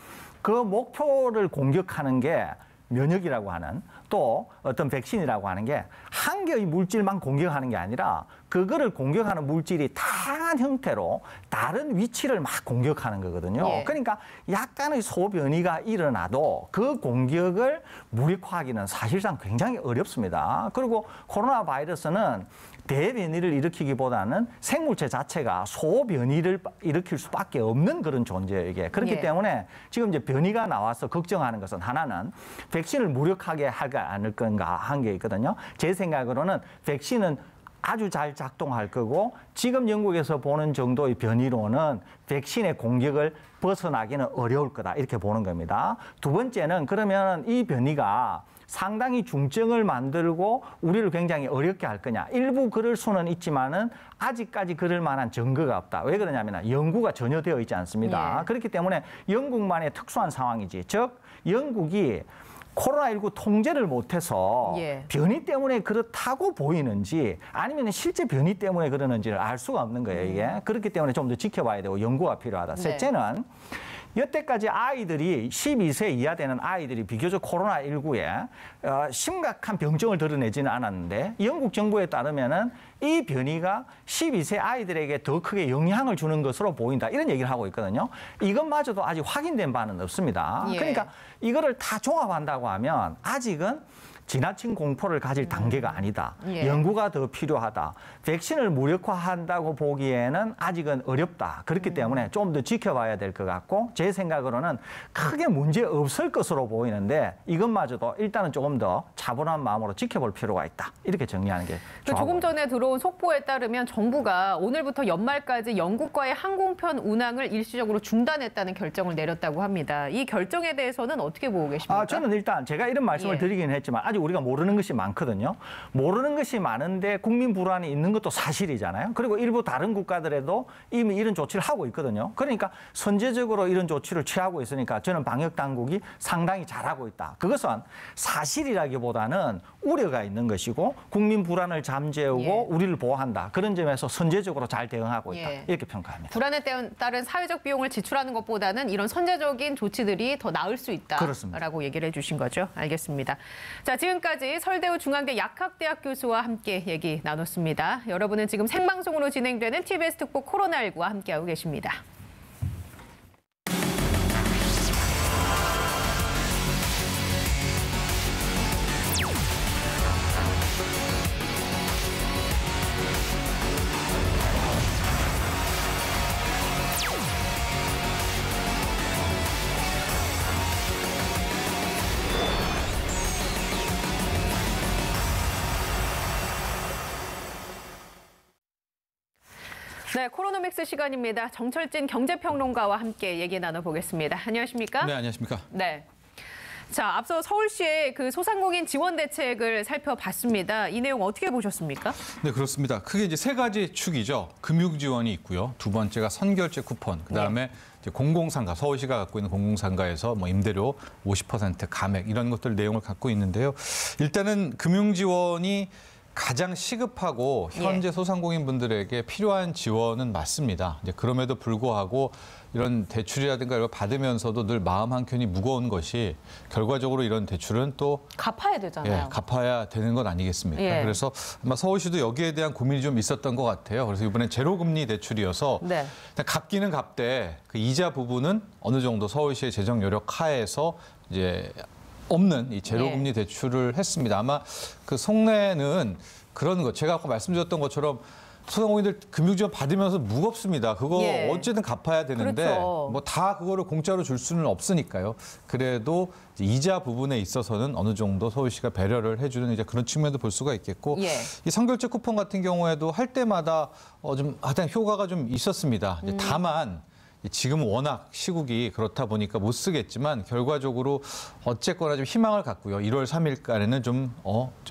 [SPEAKER 2] 그 목표를 공격하는 게 면역이라고 하는 또 어떤 백신이라고 하는 게 한 개의 물질만 공격하는 게 아니라 그거를 공격하는 물질이 다양한 형태로 다른 위치를 막 공격하는 거거든요. 그러니까 약간의 소변이가 일어나도 그 공격을 무력화하기는 사실상 굉장히 어렵습니다. 그리고 코로나 바이러스는 대변이를 일으키기보다는 생물체 자체가 소변이를 일으킬 수밖에 없는 그런 존재예요, 이게. 그렇기 때문에 지금 이제 변이가 나와서 걱정하는 것은 하나는 백신을 무력하게 하지 않을 건가 한 게 있거든요. 제 생각으로는 백신은 아주 잘 작동할 거고 지금 영국에서 보는 정도의 변이로는 백신의 공격을 벗어나기는 어려울 거다 이렇게 보는 겁니다. 두 번째는 그러면 이 변이가 상당히 중증을 만들고 우리를 굉장히 어렵게 할 거냐. 일부 그럴 수는 있지만은 아직까지 그럴 만한 증거가 없다. 왜 그러냐면 연구가 전혀 되어 있지 않습니다. 그렇기 때문에 영국만의 특수한 상황이지. 즉 영국이 코로나19 통제를 못해서 변이 때문에 그렇다고 보이는지 아니면 실제 변이 때문에 그러는지를 알 수가 없는 거예요, 이게. 그렇기 때문에 좀 더 지켜봐야 되고 연구가 필요하다. 셋째는 여태까지 아이들이 12세 이하 되는 아이들이 비교적 코로나19에 심각한 병증을 드러내지는 않았는데 영국 정부에 따르면은 이 변이가 12세 아이들에게 더 크게 영향을 주는 것으로 보인다. 이런 얘기를 하고 있거든요. 이것마저도 아직 확인된 바는 없습니다. 그러니까 이거를 다 종합한다고 하면 아직은 지나친 공포를 가질 단계가 아니다. 연구가 더 필요하다. 백신을 무력화한다고 보기에는 아직은 어렵다. 그렇기 때문에 좀 더 지켜봐야 될 것 같고 제 생각으로는 크게 문제 없을 것으로 보이는데 이것마저도 일단은 조금 더 차분한 마음으로 지켜볼 필요가 있다. 이렇게 정리하는 게 좋아.
[SPEAKER 1] 조금 전에 들어온 속보에 따르면 정부가 오늘부터 연말까지 영국과의 항공편 운항을 일시적으로 중단했다는 결정을 내렸다고 합니다. 이 결정에 대해서는 어떻게 보고 계십니까?
[SPEAKER 2] 저는 일단 제가 이런 말씀을 드리긴 했지만 아직 우리가 모르는 것이 많거든요. 모르는 것이 많은데 국민 불안이 있는 것도 사실이잖아요. 그리고 일부 다른 국가들에도 이미 이런 조치를 하고 있거든요. 그러니까 선제적으로 이런 조치를 취하고 있으니까 저는 방역 당국이 상당히 잘하고 있다. 그것은 사실이라기보다는 우려가 있는 것이고 국민 불안을 잠재우고 우리를 보호한다. 그런 점에서 선제적으로 잘 대응하고 있다. 이렇게 평가합니다.
[SPEAKER 1] 불안에 따른 사회적 비용을 지출하는 것보다는 이런 선제적인 조치들이 더 나을 수 있다라고 얘기를 해주신 거죠. 알겠습니다. 자, 지금까지 서울대우 중앙대 약학대학 교수와 함께 얘기 나눴습니다. 여러분은 지금 생방송으로 진행되는 TBS 특보 코로나19와 함께하고 계십니다. 네, 코로노믹스 시간입니다. 정철진 경제평론가와 함께 얘기 나눠보겠습니다. 안녕하십니까?
[SPEAKER 5] 네, 안녕하십니까?
[SPEAKER 1] 네. 자, 앞서 서울시의 그 소상공인 지원 대책을 살펴봤습니다. 이 내용 어떻게 보셨습니까?
[SPEAKER 5] 네, 그렇습니다. 크게 이제 세 가지 축이죠. 금융 지원이 있고요. 두 번째가 선결제 쿠폰, 그다음에 이제 공공상가, 서울시가 갖고 있는 공공상가에서 뭐 임대료 50% 감액 이런 것들 내용을 갖고 있는데요. 일단은 금융 지원이 가장 시급하고 현재 소상공인분들에게 필요한 지원은 맞습니다. 이제 그럼에도 불구하고 이런 대출이라든가 이걸 받으면서도 늘 마음 한켠이 무거운 것이 결과적으로 이런 대출은 또
[SPEAKER 1] 갚아야 되잖아요.
[SPEAKER 5] 갚아야 되는 건 아니겠습니까?
[SPEAKER 1] 예.
[SPEAKER 5] 그래서 아마 서울시도 여기에 대한 고민이 좀 있었던 것 같아요. 그래서 이번엔 제로금리 대출이어서
[SPEAKER 1] 네.
[SPEAKER 5] 갚기는 갚되 그 이자 부분은 어느 정도 서울시의 재정 여력 하에서 이제 없는 이 제로금리 대출을 했습니다. 아마 그 속내는 그런 거 제가 아까 말씀드렸던 것처럼 소상공인들 금융지원 받으면서 무겁습니다. 그거 어쨌든 갚아야 되는데
[SPEAKER 1] 그렇죠.
[SPEAKER 5] 뭐 다 그거를 공짜로 줄 수는 없으니까요. 그래도 이자 부분에 있어서는 어느 정도 서울시가 배려를 해주는 이제 그런 측면도 볼 수가 있겠고 이 선결제 쿠폰 같은 경우에도 할 때마다 좀 하여튼 효과가 좀 있었습니다. 다만 지금 워낙 시국이 그렇다 보니까 못 쓰겠지만 결과적으로 어쨌거나 좀 희망을 갖고요. 1월 3일까지는 좀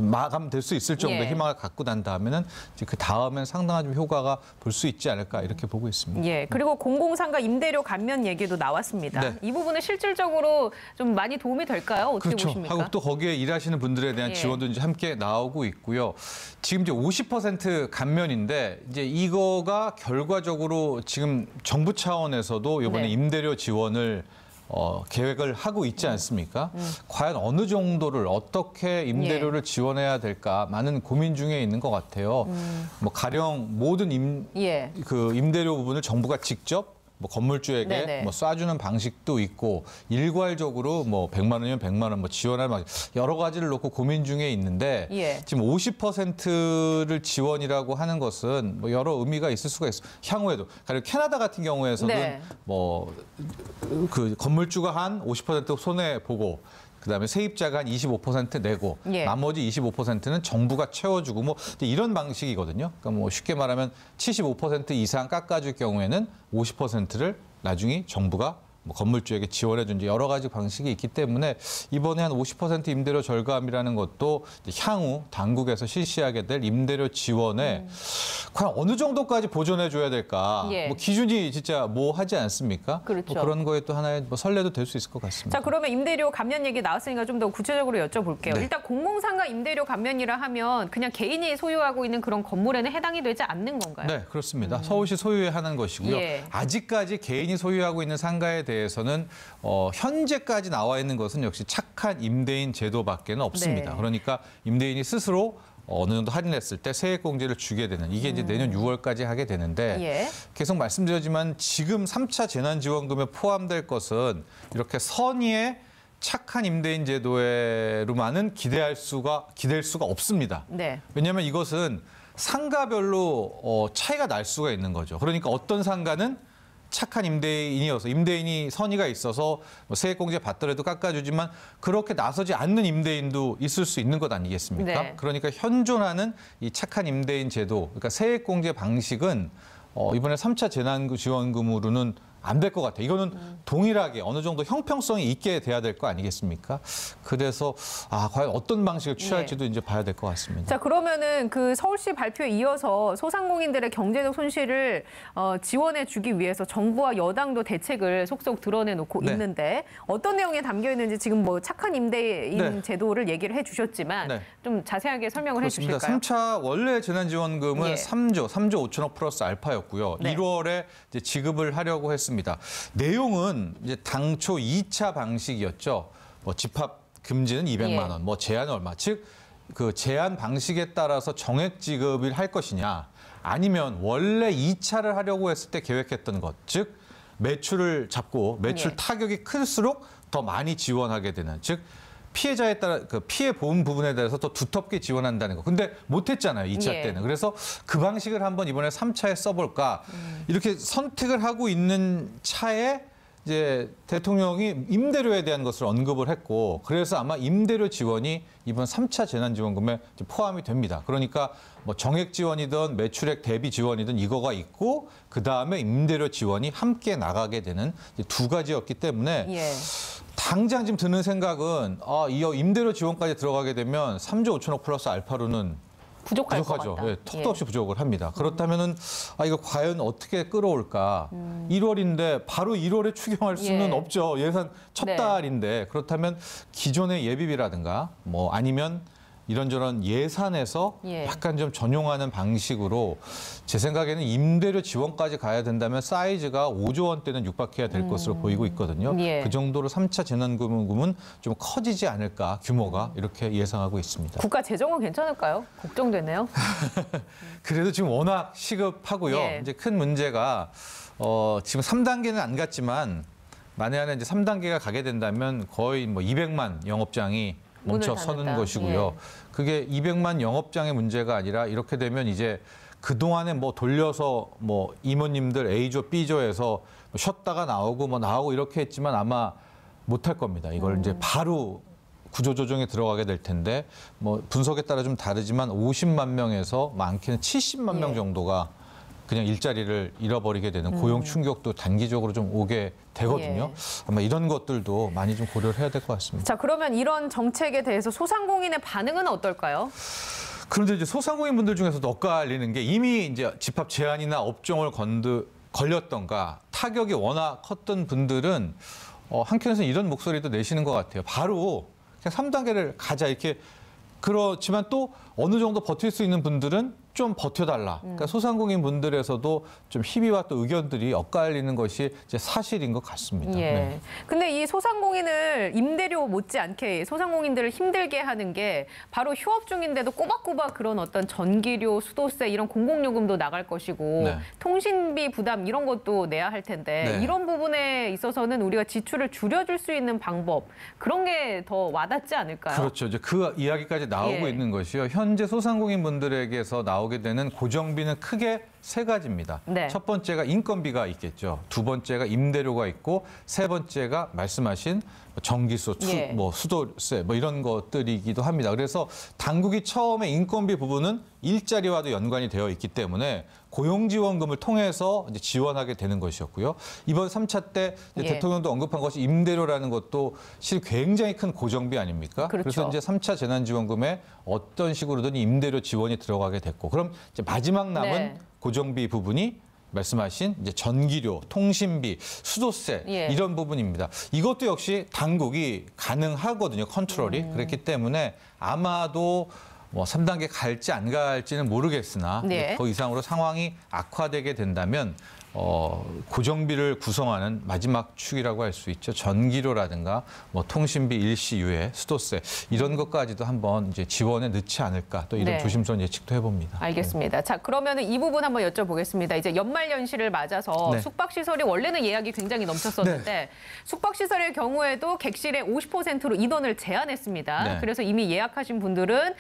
[SPEAKER 5] 마감될 수 있을 정도의 희망을 갖고 난 다음에는 그 다음엔 상당한 좀 효과가 볼 수 있지 않을까 이렇게 보고 있습니다.
[SPEAKER 1] 예, 그리고 공공상가 임대료 감면 얘기도 나왔습니다.
[SPEAKER 5] 네.
[SPEAKER 1] 이 부분은 실질적으로 좀 많이 도움이 될까요? 어떻게
[SPEAKER 5] 그렇죠.
[SPEAKER 1] 보십니까?
[SPEAKER 5] 하고 또 거기에 일하시는 분들에 대한 지원도 이제 함께 나오고 있고요. 지금 이제 50% 감면인데 이제 이거가 결과적으로 지금 정부 차원에서도 이번에 임대료 지원을 계획을 하고 있지 않습니까? 과연 어느 정도를 어떻게 임대료를 지원해야 될까 많은 고민 중에 있는 것 같아요. 뭐 가령 모든 임대료 부분을 정부가 직접 뭐 건물주에게 뭐 쏴주는 방식도 있고 일괄적으로 뭐 100만 원이면 100만 원 뭐 지원할 방식 여러 가지를 놓고 고민 중에 있는데 지금 50%를 지원이라고 하는 것은 뭐 여러 의미가 있을 수가 있어요. 향후에도 가령 캐나다 같은 경우에서는 뭐 그 건물주가 한 50% 손해 보고 그다음에 세입자가 한 25% 내고 나머지 25%는 정부가 채워주고 뭐 이런 방식이거든요. 그러니까 뭐 쉽게 말하면 75% 이상 깎아줄 경우에는 50%를 나중에 정부가 뭐 건물주에게 지원해준 여러 가지 방식이 있기 때문에 이번에 한 50% 임대료 절감이라는 것도 향후 당국에서 실시하게 될 임대료 지원에 과연 어느 정도까지 보존해줘야 될까? 뭐 기준이 진짜 뭐 하지 않습니까?
[SPEAKER 1] 그렇죠.
[SPEAKER 5] 뭐 그런 거에 또 하나의 뭐 선례도 될 수 있을 것 같습니다.
[SPEAKER 1] 자, 그러면 임대료 감면 얘기 나왔으니까 좀 더 구체적으로 여쭤볼게요. 일단 공공상가 임대료 감면이라 하면 그냥 개인이 소유하고 있는 그런 건물에는 해당이 되지 않는 건가요?
[SPEAKER 5] 네, 그렇습니다. 서울시 소유에 하는 것이고요. 아직까지 개인이 소유하고 있는 상가에 대해서는 현재까지 나와 있는 것은 역시 착한 임대인 제도밖에는 없습니다. 그러니까 임대인이 스스로 어느 정도 할인했을 때 세액공제를 주게 되는 이게 이제 내년 6월까지 하게 되는데 계속 말씀드렸지만 지금 3차 재난지원금에 포함될 것은 이렇게 선의의 착한 임대인 제도로만은 기댈 수가 없습니다. 왜냐하면 이것은 상가별로 차이가 날 수가 있는 거죠. 그러니까 어떤 상가는 착한 임대인이어서 임대인이 선의가 있어서 뭐 세액공제 받더라도 깎아주지만 그렇게 나서지 않는 임대인도 있을 수 있는 것 아니겠습니까? 그러니까 현존하는 이 착한 임대인 제도, 그러니까 세액공제 방식은 이번에 3차 재난지원금으로는 안 될 것 같아요. 이거는 동일하게 어느 정도 형평성이 있게 돼야 될 거 아니겠습니까? 그래서 과연 어떤 방식을 취할지도 이제 봐야 될 것 같습니다.
[SPEAKER 1] 자, 그러면은 그 서울시 발표에 이어서 소상공인들의 경제적 손실을 지원해 주기 위해서 정부와 여당도 대책을 속속 드러내놓고 있는데 어떤 내용이 담겨 있는지 지금 뭐 착한 임대인 제도를 얘기를 해주셨지만 좀 자세하게 설명을 해주실까요?
[SPEAKER 5] 3차 원래 재난지원금은 3조 5천억 플러스 알파였고요. 1월에 이제 지급을 하려고 했습니다. 내용은 이제 당초 2차 방식이었죠. 뭐 집합 금지는 200만 원, 뭐 제한은 얼마. 즉 그 제한 방식에 따라서 정액 지급을 할 것이냐, 아니면 원래 2차를 하려고 했을 때 계획했던 것, 즉 매출을 잡고 매출 타격이 클수록 더 많이 지원하게 되는, 즉 피해자에 따라 그 피해 보험 부분에 대해서 더 두텁게 지원한다는 거. 근데 못했잖아요, 2차 때는. 그래서 그 방식을 한번 이번에 3차에 써볼까. 이렇게 선택을 하고 있는 차에 이제 대통령이 임대료에 대한 것을 언급을 했고, 그래서 아마 임대료 지원이 이번 3차 재난지원금에 포함이 됩니다. 그러니까 뭐 정액 지원이든 매출액 대비 지원이든 이거가 있고, 그 다음에 임대료 지원이 함께 나가게 되는 두 가지였기 때문에 당장 지금 드는 생각은 이 임대료 지원까지 들어가게 되면 3조 5천억 플러스 알파로는
[SPEAKER 1] 부족하죠.
[SPEAKER 5] 것 같다. 턱도 없이 부족을 합니다. 그렇다면은 이거 과연 어떻게 끌어올까? 1월인데 바로 1월에 추경할 수는 없죠. 예산 첫 달인데. 그렇다면 기존의 예비비라든가 뭐 아니면 이런저런 예산에서
[SPEAKER 1] 예.
[SPEAKER 5] 약간 좀 전용하는 방식으로 제 생각에는 임대료 지원까지 가야 된다면 사이즈가 5조 원대는 육박해야 될 것으로 보이고 있거든요.
[SPEAKER 1] 예.
[SPEAKER 5] 그 정도로 3차 재난금융은 좀 커지지 않을까 규모가 이렇게 예상하고 있습니다.
[SPEAKER 1] 국가 재정은 괜찮을까요? 걱정되네요.
[SPEAKER 5] 그래도 지금 워낙 시급하고요.
[SPEAKER 1] 예.
[SPEAKER 5] 이제 큰 문제가 지금 3단계는 안 갔지만 만약에 이제 3단계가 가게 된다면 거의 뭐 200만 영업장이 멈춰
[SPEAKER 1] 문을
[SPEAKER 5] 서는
[SPEAKER 1] 닫는다.
[SPEAKER 5] 것이고요.
[SPEAKER 1] 예.
[SPEAKER 5] 그게 200만 영업장의 문제가 아니라 이렇게 되면 이제 그동안에 뭐 돌려서 뭐 이모님들 A조, B조에서 쉬었다가 나오고 뭐 나오고 이렇게 했지만 아마 못할 겁니다. 이걸 이제 바로 구조조정에 들어가게 될 텐데 뭐 분석에 따라 좀 다르지만 50만 명에서 많게는 70만 명
[SPEAKER 1] 예.
[SPEAKER 5] 정도가 그냥 일자리를 잃어버리게 되는 고용 충격도 단기적으로 좀 오게 되거든요.
[SPEAKER 1] 예.
[SPEAKER 5] 아마 이런 것들도 많이 좀 고려를 해야 될 것 같습니다.
[SPEAKER 1] 자, 그러면 이런 정책에 대해서 소상공인의 반응은 어떨까요?
[SPEAKER 5] 그런데 이제 소상공인 분들 중에서도 엇갈리는 게 이미 이제 집합 제한이나 업종을 걸렸던가 타격이 워낙 컸던 분들은 한켠에서 이런 목소리도 내시는 것 같아요. 바로 그냥 3단계를 가자 이렇게. 그렇지만 또 어느 정도 버틸 수 있는 분들은 좀 버텨달라. 그러니까 소상공인 분들에서도 좀 희비와 또 의견들이 엇갈리는 것이 이제 사실인 것 같습니다.
[SPEAKER 1] 예.
[SPEAKER 5] 네.
[SPEAKER 1] 근데 이 소상공인을 임대료 못지않게 소상공인들을 힘들게 하는 게 바로 휴업 중인데도 꼬박꼬박 그런 어떤 전기료, 수도세 이런 공공요금도 나갈 것이고
[SPEAKER 5] 네.
[SPEAKER 1] 통신비 부담 이런 것도 내야 할 텐데
[SPEAKER 5] 네.
[SPEAKER 1] 이런 부분에 있어서는 우리가 지출을 줄여줄 수 있는 방법 그런 게 더 와닿지 않을까요?
[SPEAKER 5] 그렇죠. 이제 그 이야기까지 나오고
[SPEAKER 1] 예.
[SPEAKER 5] 있는 것이요. 현재 소상공인 분들에게서 나오게 되는 고정비는 크게 세 가지입니다.
[SPEAKER 1] 네.
[SPEAKER 5] 첫 번째가 인건비가 있겠죠. 두 번째가 임대료가 있고 세 번째가 말씀하신 전기세,
[SPEAKER 1] 예.
[SPEAKER 5] 뭐 수도세 뭐 이런 것들이기도 합니다. 그래서 당국이 처음에 인건비 부분은 일자리와도 연관이 되어 있기 때문에 고용지원금을 통해서 이제 지원하게 되는 것이었고요. 이번 3차 때 이제
[SPEAKER 1] 예.
[SPEAKER 5] 대통령도 언급한 것이 임대료라는 것도 실 굉장히 큰 고정비 아닙니까?
[SPEAKER 1] 그렇죠.
[SPEAKER 5] 그래서 이제 3차 재난지원금에 어떤 식으로든 임대료 지원이 들어가게 됐고, 그럼 이제 마지막 남은
[SPEAKER 1] 네.
[SPEAKER 5] 고정비 부분이 말씀하신 이제 전기료, 통신비, 수도세
[SPEAKER 1] 예.
[SPEAKER 5] 이런 부분입니다. 이것도 역시 당국이 가능하거든요. 컨트롤이. 그렇기 때문에 아마도 뭐 3단계 갈지 안 갈지는 모르겠으나
[SPEAKER 1] 네.
[SPEAKER 5] 그 이상으로 상황이 악화되게 된다면 고정비를 구성하는 마지막 축이라고 할 수 있죠. 전기료라든가 뭐 통신비 일시유예, 수도세 이런 것까지도 한번 이제 지원에 넣지 않을까 또 이런
[SPEAKER 1] 네.
[SPEAKER 5] 조심스러운 예측도 해봅니다.
[SPEAKER 1] 알겠습니다. 자, 그러면은 이 부분 한번 여쭤보겠습니다. 이제 연말 연시를 맞아서
[SPEAKER 5] 네.
[SPEAKER 1] 숙박시설이 원래는 예약이 굉장히 넘쳤었는데 숙박시설의 경우에도 객실의 50%로 인원을 제한했습니다.
[SPEAKER 5] 네.
[SPEAKER 1] 그래서 이미 예약하신 분들은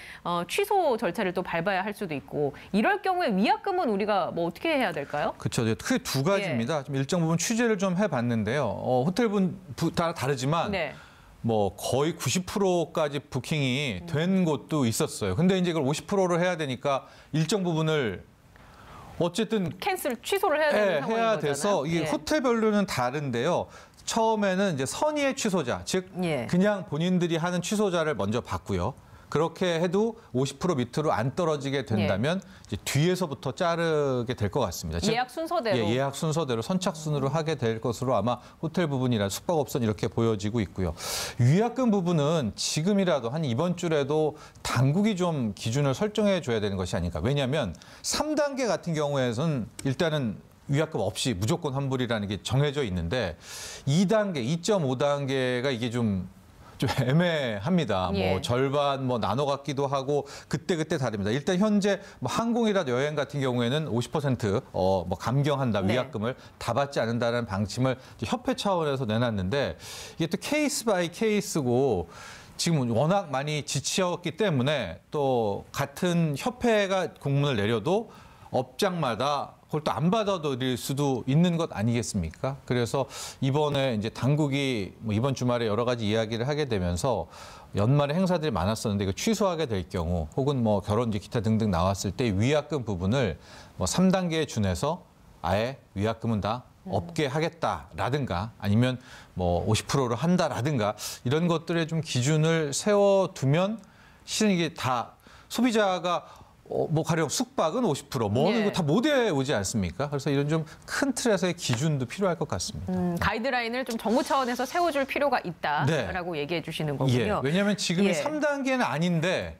[SPEAKER 1] 취소 절차를 또 밟아야 할 수도 있고 이럴 경우에 위약금은 우리가 뭐 어떻게 해야 될까요?
[SPEAKER 5] 그렇죠. 크게 두 가지입니다. 좀 일정 부분 취재를 좀 해봤는데요. 호텔분 따라 다르지만
[SPEAKER 1] 네.
[SPEAKER 5] 뭐 거의 90%까지 부킹이 된 곳도 있었어요. 근데 이제 이걸 50%로 해야 되니까 일정 부분을 어쨌든
[SPEAKER 1] 취소를 해야 되는 상황인
[SPEAKER 5] 해야
[SPEAKER 1] 거잖아요.
[SPEAKER 5] 돼서 이게
[SPEAKER 1] 예.
[SPEAKER 5] 호텔별로는 다른데요. 처음에는 이제 선의의 취소자, 즉
[SPEAKER 1] 예.
[SPEAKER 5] 그냥 본인들이 하는 취소자를 먼저 받고요. 그렇게 해도 50% 밑으로 안 떨어지게 된다면 이제 뒤에서부터 자르게 될 것 같습니다. 즉,
[SPEAKER 1] 예약 순서대로.
[SPEAKER 5] 예약 순서대로 선착순으로 하게 될 것으로 아마 호텔 부분이나 숙박업소는 이렇게 보여지고 있고요. 위약금 부분은 지금이라도 한 이번 주라도 당국이 좀 기준을 설정해 줘야 되는 것이 아닐까. 왜냐하면 3단계 같은 경우에는 일단은 위약금 없이 무조건 환불이라는 게 정해져 있는데 2단계, 2.5단계가 이게 좀 애매합니다.
[SPEAKER 1] 예.
[SPEAKER 5] 뭐 절반 뭐 나눠 갖기도 하고 그때 다릅니다. 일단 현재 뭐 항공이라도 여행 같은 경우에는 50% 뭐 감경한다
[SPEAKER 1] 네.
[SPEAKER 5] 위약금을 다 받지 않는다는 방침을 협회 차원에서 내놨는데 이게 또 케이스 바이 케이스고 지금 워낙 많이 지치었기 때문에 또 같은 협회가 공문을 내려도 업장마다 그걸 또 안 받아들일 수도 있는 것 아니겠습니까? 그래서 이번에 이제 당국이 뭐 이번 주말에 여러 가지 이야기를 하게 되면서 연말에 행사들이 많았었는데 이거 취소하게 될 경우 혹은 뭐 결혼지 기타 등등 나왔을 때 위약금 부분을 뭐 3단계에 준해서 아예 위약금은 다 없게 하겠다라든가 아니면 뭐 50%로 한다라든가 이런 것들에 좀 기준을 세워두면 실은 이게 다 소비자가 뭐 가령 숙박은 50%, 뭐는
[SPEAKER 1] 예.
[SPEAKER 5] 다 못 해오지 않습니까? 그래서 이런 좀 큰 틀에서의 기준도 필요할 것 같습니다.
[SPEAKER 1] 가이드라인을 좀 정부 차원에서 세워줄 필요가 있다라고 얘기해 주시는 거군요.
[SPEAKER 5] 예, 왜냐하면 지금이
[SPEAKER 1] 예.
[SPEAKER 5] 3단계는 아닌데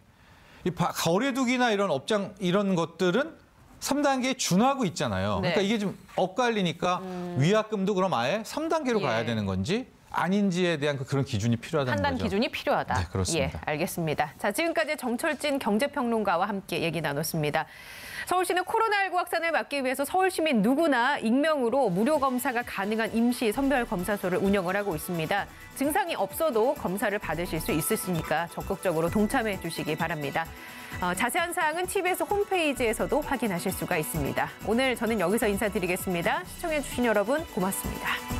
[SPEAKER 5] 이 거리두기나 이런 업장 이런 것들은 3단계에 준하고 있잖아요.
[SPEAKER 1] 네.
[SPEAKER 5] 그러니까 이게 좀 엇갈리니까 위약금도 그럼 아예 3단계로
[SPEAKER 1] 예.
[SPEAKER 5] 가야 되는 건지 아닌지에 대한 그런 기준이 필요하다는
[SPEAKER 1] 판단
[SPEAKER 5] 거죠.
[SPEAKER 1] 기준이 필요하다.
[SPEAKER 5] 네, 그렇습니다.
[SPEAKER 1] 예, 알겠습니다. 자, 지금까지 정철진 경제평론가와 함께 얘기 나눴습니다. 서울시는 코로나19 확산을 막기 위해서 서울시민 누구나 익명으로 무료 검사가 가능한 임시 선별검사소를 운영을 하고 있습니다. 증상이 없어도 검사를 받으실 수 있으시니까 적극적으로 동참해 주시기 바랍니다. 자세한 사항은 TBS 홈페이지에서도 확인하실 수가 있습니다. 오늘 저는 여기서 인사드리겠습니다. 시청해 주신 여러분 고맙습니다.